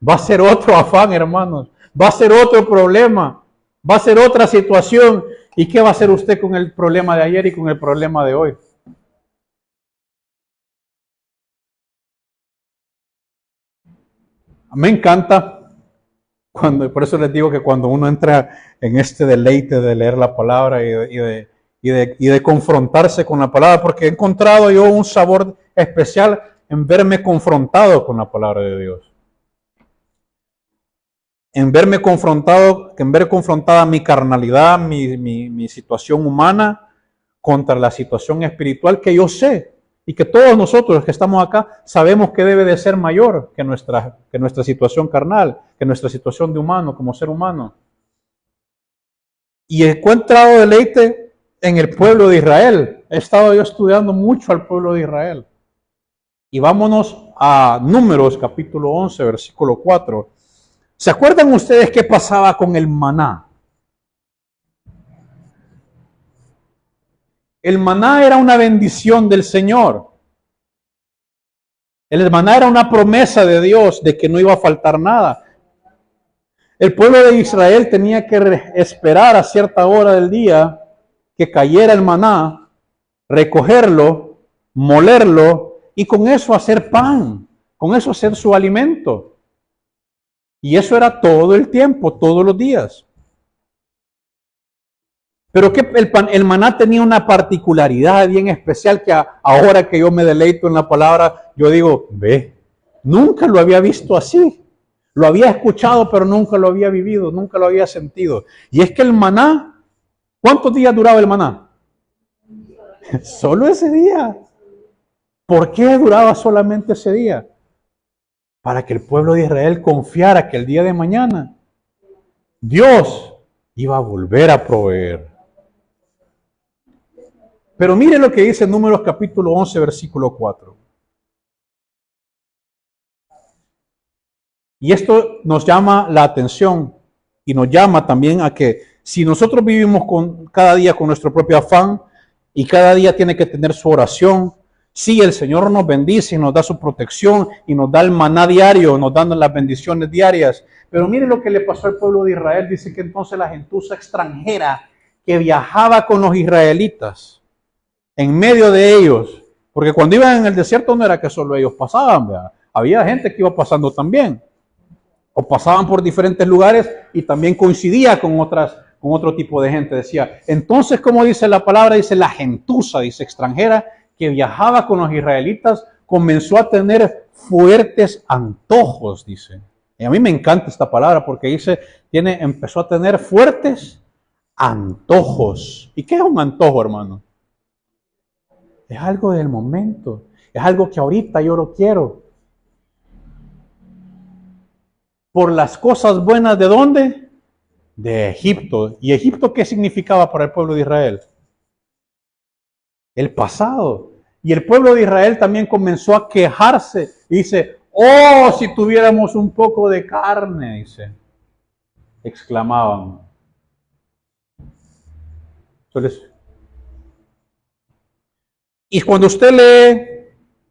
Va a ser otro afán, hermanos. Va a ser otro problema. Va a ser otra situación. ¿Y qué va a hacer usted con el problema de ayer y con el problema de hoy? Me encanta, por eso les digo que cuando uno entra en este deleite de leer la palabra y de confrontarse con la palabra, porque he encontrado yo un sabor especial en verme confrontado con la palabra de Dios. En ver confrontada mi carnalidad, mi situación humana contra la situación espiritual que yo sé y que todos nosotros que estamos acá sabemos que debe de ser mayor que nuestra situación carnal, que nuestra situación de humano, como ser humano. Y he encontrado deleite en el pueblo de Israel. He estado yo estudiando mucho al pueblo de Israel. Y vámonos a Números capítulo 11, versículo 4. ¿Se acuerdan ustedes qué pasaba con el maná? El maná era una bendición del Señor. El maná era una promesa de Dios de que no iba a faltar nada. El pueblo de Israel tenía que esperar a cierta hora del día que cayera el maná, recogerlo, molerlo y con eso hacer pan, con eso hacer su alimento. Y eso era todo el tiempo, todos los días. Pero que el maná tenía una particularidad bien especial que ahora que yo me deleito en la palabra, yo digo, ve, nunca lo había visto así. Lo había escuchado, pero nunca lo había vivido, nunca lo había sentido. Y es que el maná, ¿cuántos días duraba el maná? Solo ese día. ¿Por qué duraba solamente ese día? Para que el pueblo de Israel confiara que el día de mañana Dios iba a volver a proveer. Pero mire lo que dice Números capítulo 11, versículo 4. Y esto nos llama la atención y nos llama también a que si nosotros vivimos cada día con nuestro propio afán y cada día tiene que tener su oración, sí, el Señor nos bendice y nos da su protección y nos da el maná diario, nos dan las bendiciones diarias. Pero mire lo que le pasó al pueblo de Israel. Dice que entonces la gentuza extranjera que viajaba con los israelitas en medio de ellos, porque cuando iban en el desierto no era que solo ellos pasaban, ¿verdad? Había gente que iba pasando también, o pasaban por diferentes lugares y también coincidía con otro tipo de gente. Decía, entonces, como dice la palabra, dice la gentuza, dice extranjera, que viajaba con los israelitas, comenzó a tener fuertes antojos, dice. Y a mí me encanta esta palabra porque dice, empezó a tener fuertes antojos. ¿Y qué es un antojo, hermano? Es algo del momento, es algo que ahorita yo lo quiero. Por las cosas buenas, ¿de dónde? De Egipto. ¿Y Egipto qué significaba para el pueblo de Israel? El pasado. Y el pueblo de Israel también comenzó a quejarse. Dice, oh, si tuviéramos un poco de carne, dice. Exclamaban. Entonces, y cuando usted lee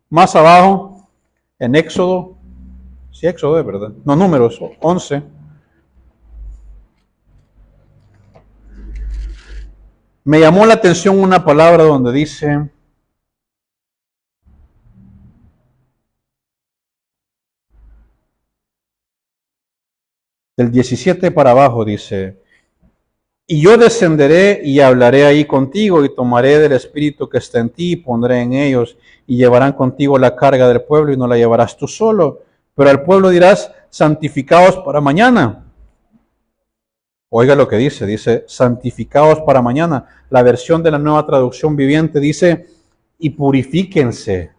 más abajo, en Éxodo, sí, Éxodo es verdad, no, Números 11, me llamó la atención una palabra donde dice, del 17 para abajo dice, y yo descenderé y hablaré ahí contigo y tomaré del espíritu que está en ti y pondré en ellos y llevarán contigo la carga del pueblo y no la llevarás tú solo, pero al pueblo dirás, santificaos para mañana. Oiga lo que dice, santificaos para mañana. La versión de la Nueva Traducción Viviente dice, y purifíquense.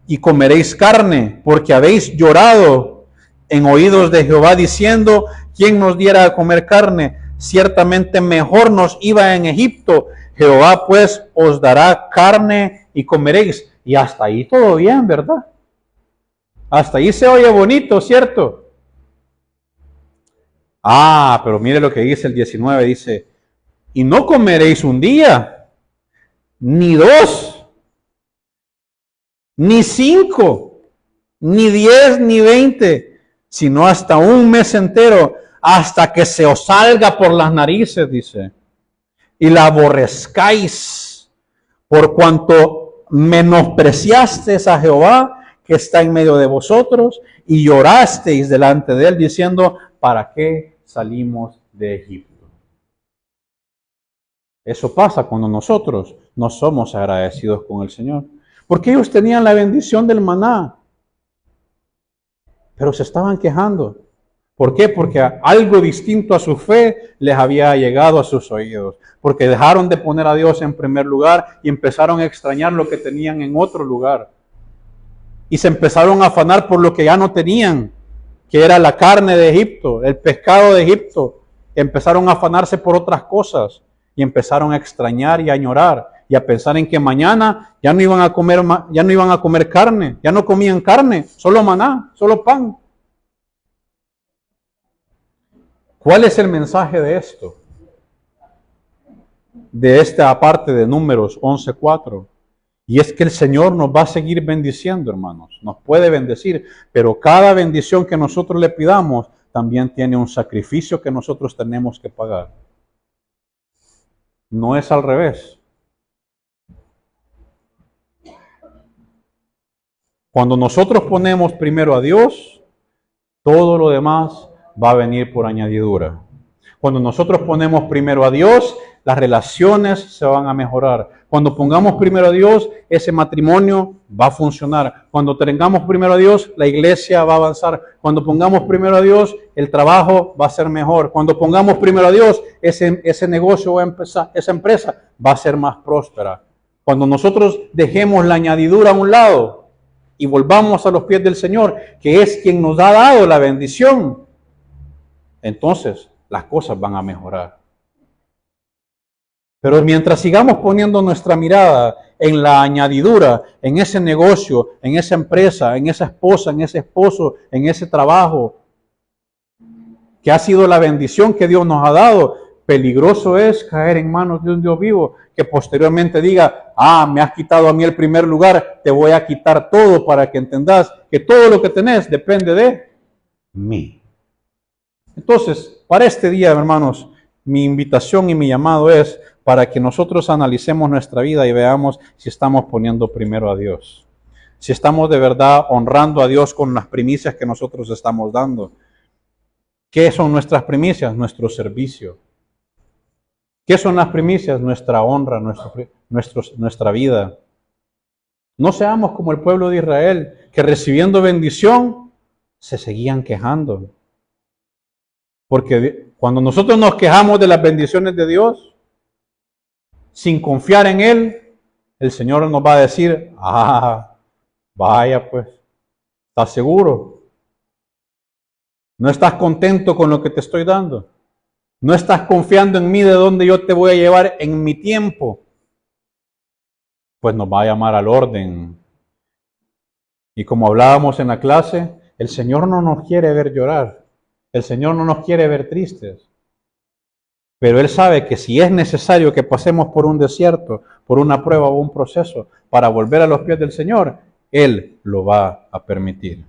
Y comeréis carne, porque habéis llorado en oídos de Jehová diciendo, ¿quién nos diera a comer carne? Ciertamente mejor nos iba en Egipto. Jehová pues os dará carne y comeréis. Y hasta ahí todo bien, ¿verdad? Hasta ahí se oye bonito, ¿cierto? Ah, pero mire lo que dice el 19, dice, y no comeréis un día, ni dos, ni 5, ni 10, ni 20, sino hasta un mes entero, hasta que se os salga por las narices, dice, y la aborrezcáis, por cuanto menospreciasteis a Jehová, que está en medio de vosotros, y llorasteis delante de él, diciendo, ¿para qué salimos de Egipto? Eso pasa cuando nosotros no somos agradecidos con el Señor. Porque ellos tenían la bendición del maná, pero se estaban quejando. ¿Por qué? Porque algo distinto a su fe les había llegado a sus oídos. Porque dejaron de poner a Dios en primer lugar y empezaron a extrañar lo que tenían en otro lugar. Y se empezaron a afanar por lo que ya no tenían, que era la carne de Egipto, el pescado de Egipto. Empezaron a afanarse por otras cosas y empezaron a extrañar y a añorar y a pensar en que mañana ya no iban a comer carne, ya no comían carne, solo maná, solo pan. ¿Cuál es el mensaje de esto? De esta parte de Números 11:4. Y es que el Señor nos va a seguir bendiciendo, hermanos. Nos puede bendecir, pero cada bendición que nosotros le pidamos también tiene un sacrificio que nosotros tenemos que pagar. No es al revés. Cuando nosotros ponemos primero a Dios, todo lo demás va a venir por añadidura. Cuando nosotros ponemos primero a Dios, las relaciones se van a mejorar. Cuando pongamos primero a Dios, ese matrimonio va a funcionar. Cuando tengamos primero a Dios, la iglesia va a avanzar. Cuando pongamos primero a Dios, el trabajo va a ser mejor. Cuando pongamos primero a Dios, ese negocio va a empezar, esa empresa va a ser más próspera. Cuando nosotros dejemos la añadidura a un lado y volvamos a los pies del Señor, que es quien nos ha dado la bendición, entonces las cosas van a mejorar. Pero mientras sigamos poniendo nuestra mirada en la añadidura, en ese negocio, en esa empresa, en esa esposa, en ese esposo, en ese trabajo, que ha sido la bendición que Dios nos ha dado, peligroso es caer en manos de un Dios vivo que posteriormente diga, me has quitado a mí el primer lugar, te voy a quitar todo para que entendas que todo lo que tenés depende de mí. Entonces, para este día, hermanos, mi invitación y mi llamado es para que nosotros analicemos nuestra vida y veamos si estamos poniendo primero a Dios. Si estamos de verdad honrando a Dios con las primicias que nosotros estamos dando. ¿Qué son nuestras primicias? Nuestro servicio. ¿Qué son las primicias? Nuestra honra, nuestra vida. No seamos como el pueblo de Israel, que recibiendo bendición se seguían quejando. Porque cuando nosotros nos quejamos de las bendiciones de Dios, sin confiar en Él, el Señor nos va a decir, vaya pues, ¿estás seguro? ¿No estás contento con lo que te estoy dando? ¿No estás confiando en mí de dónde yo te voy a llevar en mi tiempo? Pues nos va a llamar al orden. Y como hablábamos en la clase, el Señor no nos quiere ver llorar. El Señor no nos quiere ver tristes. Pero Él sabe que si es necesario que pasemos por un desierto, por una prueba o un proceso para volver a los pies del Señor, Él lo va a permitir.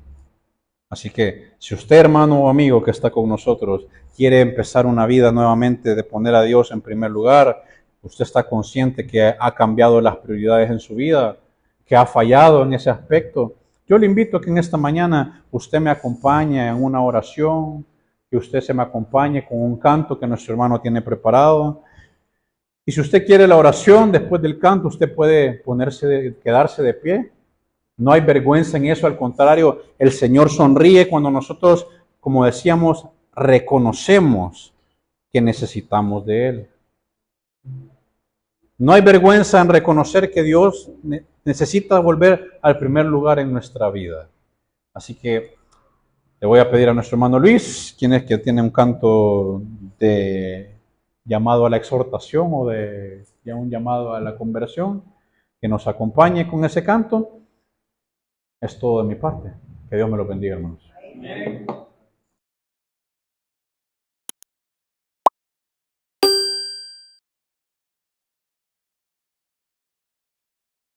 Así que si usted, hermano o amigo que está con nosotros, quiere empezar una vida nuevamente de poner a Dios en primer lugar, usted está consciente que ha cambiado las prioridades en su vida, que ha fallado en ese aspecto, yo le invito a que en esta mañana usted me acompañe en una oración, que usted se me acompañe con un canto que nuestro hermano tiene preparado. Y si usted quiere la oración después del canto, usted puede quedarse de pie. No hay vergüenza en eso, al contrario, el Señor sonríe cuando nosotros, como decíamos, reconocemos que necesitamos de Él. No hay vergüenza en reconocer que Dios necesita volver al primer lugar en nuestra vida. Así que le voy a pedir a nuestro hermano Luis, quien es que tiene un canto de llamado a la exhortación o de un llamado a la conversión, que nos acompañe con ese canto. Es todo de mi parte. Que Dios me lo bendiga, hermanos. Amén.